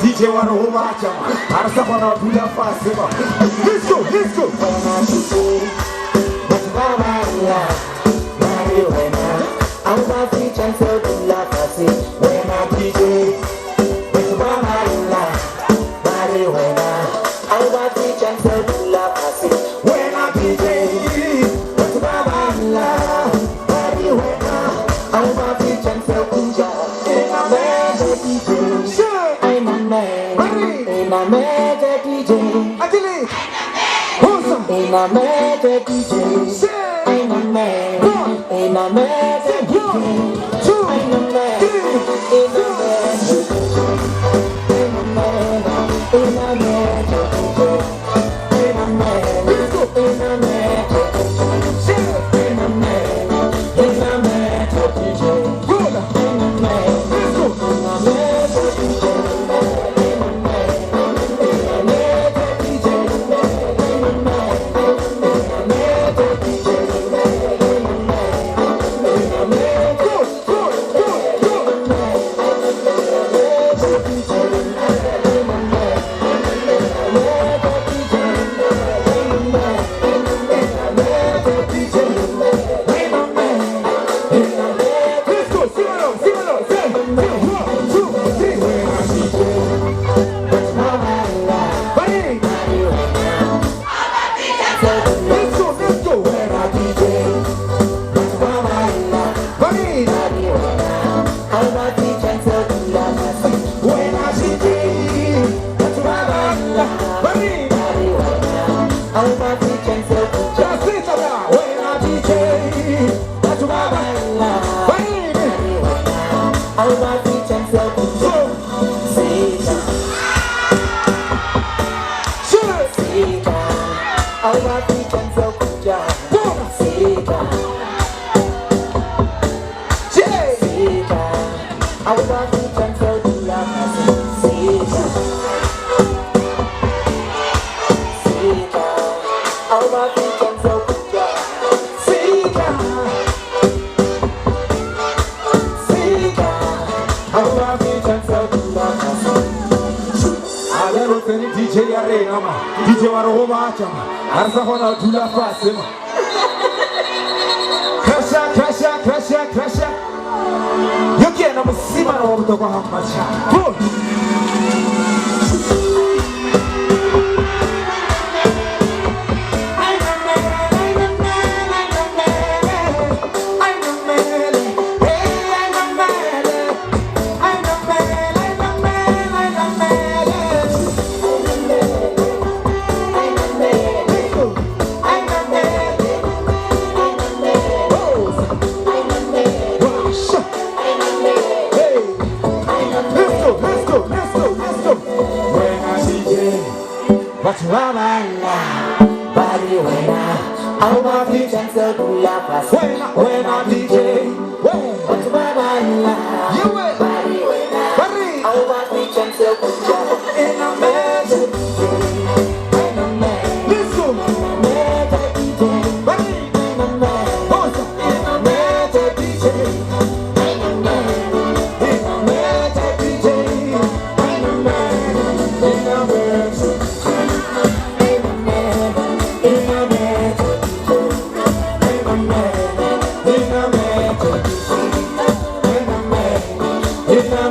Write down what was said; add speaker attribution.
Speaker 1: DJ Waroma chama arasa bana bila fasema. Let's go, let's go. I'm not teaching so to love us. When I DJ, it's Mama, Marijuana. I'm not teaching so to love us. When I DJ, it's Mama, Marijuana. I'm not teaching so to love us. I'm a man, I'm a major DJ. I'm a major DJ. I'm a man, I'm a major DJ. I'm a man, I'm a major DJ. I'm a man, I'm a major DJ. I'm a man, I'm a major DJ. I'm a man, I'm a major DJ. I'm a man, I'm a major DJ. DJ Arena, DJ Waroma chama arasa bana bila fasema. Krasha. Yoki na msima na mtoka hapa cha. When I DJ, what's my